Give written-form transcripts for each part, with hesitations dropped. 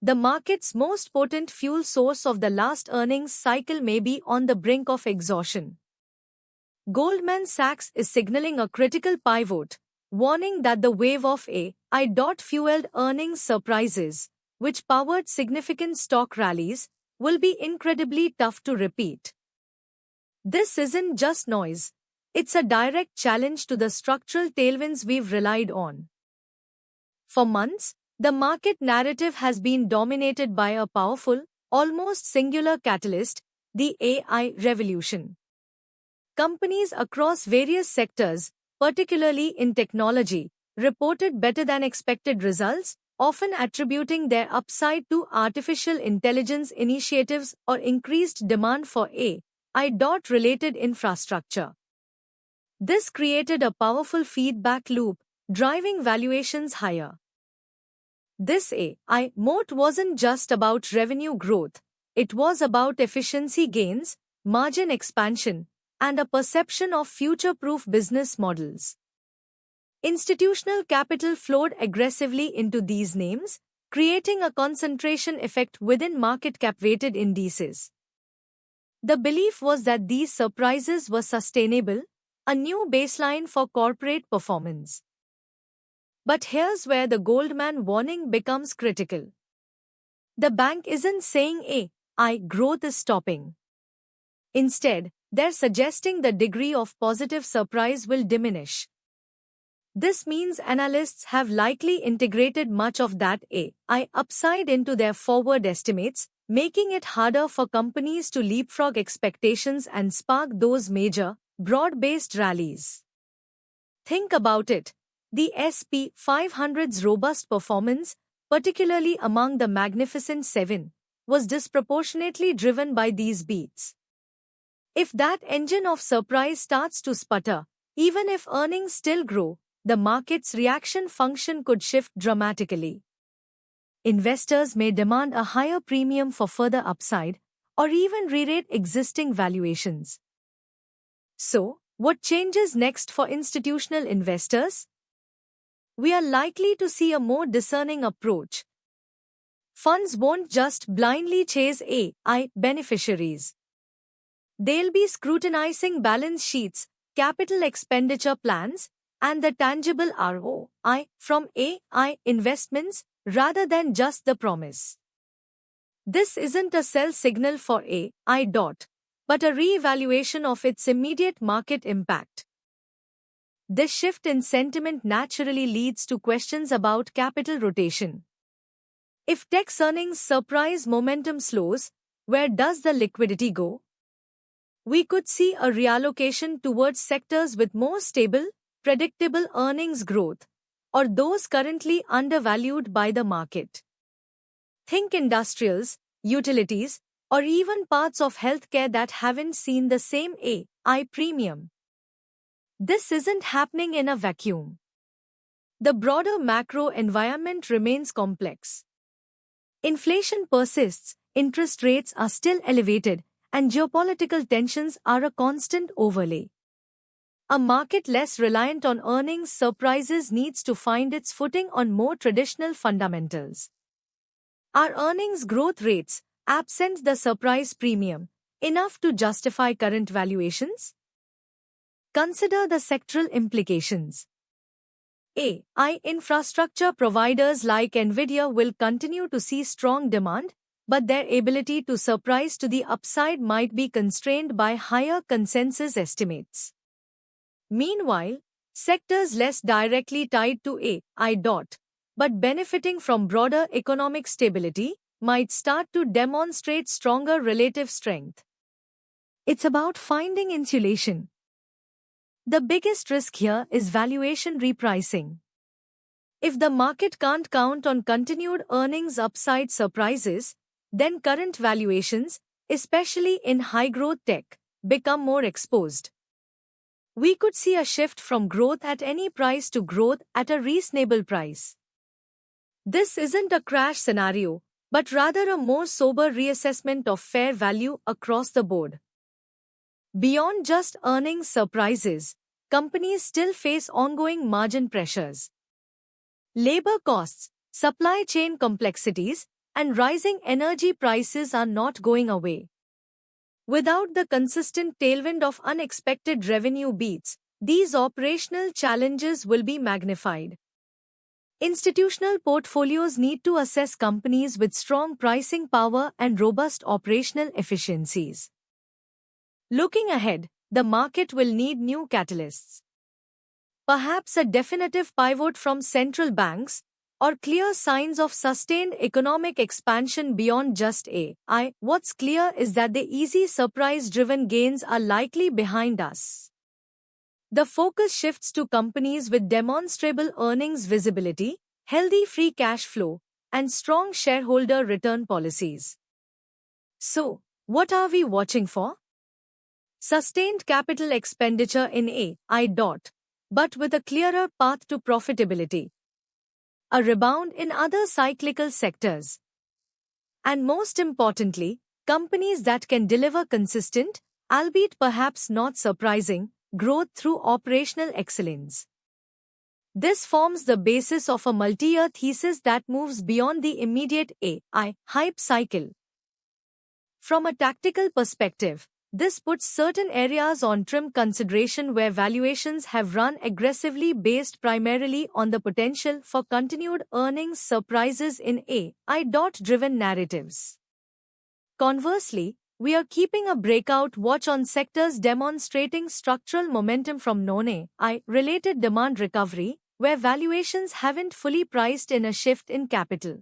the market's most potent fuel source of the last earnings cycle may be on the brink of exhaustion. Goldman Sachs is signaling a critical pivot, warning that the wave of AI-fueled earnings surprises, which powered significant stock rallies, will be incredibly tough to repeat. This isn't just noise, it's a direct challenge to the structural tailwinds we've relied on. For months, the market narrative has been dominated by a powerful, almost singular catalyst, the AI revolution. Companies across various sectors, particularly in technology, reported better than expected results, often attributing their upside to artificial intelligence initiatives or increased demand for AI-related infrastructure. This created a powerful feedback loop, driving valuations higher. This AI moat wasn't just about revenue growth, it was about efficiency gains, margin expansion, and a perception of future-proof business models. Institutional capital flowed aggressively into these names, creating a concentration effect within market cap-weighted indices. The belief was that these surprises were sustainable, a new baseline for corporate performance. But here's where the Goldman warning becomes critical. The bank isn't saying AI growth is stopping. Instead, they're suggesting the degree of positive surprise will diminish. This means analysts have likely integrated much of that AI upside into their forward estimates, making it harder for companies to leapfrog expectations and spark those major, broad-based rallies. Think about it. The S&P 500's robust performance, particularly among the Magnificent Seven, was disproportionately driven by these beats. If that engine of surprise starts to sputter, even if earnings still grow, the market's reaction function could shift dramatically. Investors may demand a higher premium for further upside, or even re-rate existing valuations. So, what changes next for institutional investors? We are likely to see a more discerning approach. Funds won't just blindly chase AI beneficiaries. They'll be scrutinizing balance sheets, capital expenditure plans, and the tangible ROI from AI investments rather than just the promise. This isn't a sell signal for AI, but a re-evaluation of its immediate market impact. This shift in sentiment naturally leads to questions about capital rotation. If tech's earnings surprise momentum slows, where does the liquidity go? We could see a reallocation towards sectors with more stable, predictable earnings growth, or those currently undervalued by the market. Think industrials, utilities, or even parts of healthcare that haven't seen the same AI premium. This isn't happening in a vacuum. The broader macro environment remains complex. Inflation persists, interest rates are still elevated, and geopolitical tensions are a constant overlay. A market less reliant on earnings surprises needs to find its footing on more traditional fundamentals. Are earnings growth rates, absent the surprise premium, enough to justify current valuations? Consider the sectoral implications. AI infrastructure providers like Nvidia will continue to see strong demand, but their ability to surprise to the upside might be constrained by higher consensus estimates. Meanwhile, sectors less directly tied to AI, but benefiting from broader economic stability, might start to demonstrate stronger relative strength. It's about finding insulation. The biggest risk here is valuation repricing. If the market can't count on continued earnings upside surprises, then current valuations, especially in high-growth tech, become more exposed. We could see a shift from growth at any price to growth at a reasonable price. This isn't a crash scenario, but rather a more sober reassessment of fair value across the board. Beyond just earnings surprises, companies still face ongoing margin pressures. Labor costs, supply chain complexities, and rising energy prices are not going away. Without the consistent tailwind of unexpected revenue beats, these operational challenges will be magnified. Institutional portfolios need to assess companies with strong pricing power and robust operational efficiencies. Looking ahead, the market will need new catalysts. Perhaps a definitive pivot from central banks, or clear signs of sustained economic expansion beyond just AI. What's clear is that the easy surprise-driven gains are likely behind us. The focus shifts to companies with demonstrable earnings visibility, healthy free cash flow, and strong shareholder return policies. So, what are we watching for? Sustained capital expenditure in AI. But with a clearer path to profitability. A rebound in other cyclical sectors. And most importantly, companies that can deliver consistent, albeit perhaps not surprising, growth through operational excellence. This forms the basis of a multi-year thesis that moves beyond the immediate AI hype cycle. From a tactical perspective, this puts certain areas on trim consideration where valuations have run aggressively based primarily on the potential for continued earnings surprises in AI-driven narratives. Conversely, we are keeping a breakout watch on sectors demonstrating structural momentum from non-AI-related demand recovery, where valuations haven't fully priced in a shift in capital.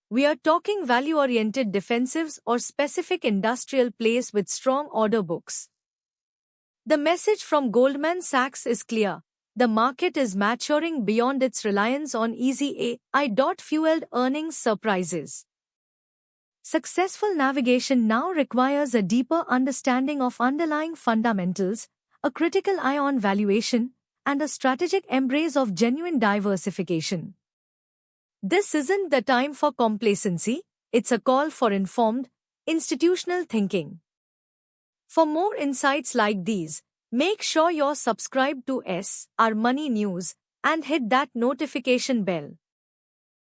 We are talking value-oriented defensives or specific industrial plays with strong order books. The message from Goldman Sachs is clear. The market is maturing beyond its reliance on easy AI-fueled earnings surprises. Successful navigation now requires a deeper understanding of underlying fundamentals, a critical eye on valuation, and a strategic embrace of genuine diversification. This isn't the time for complacency, it's a call for informed, institutional thinking. For more insights like these, make sure you're subscribed to SR Money News and hit that notification bell.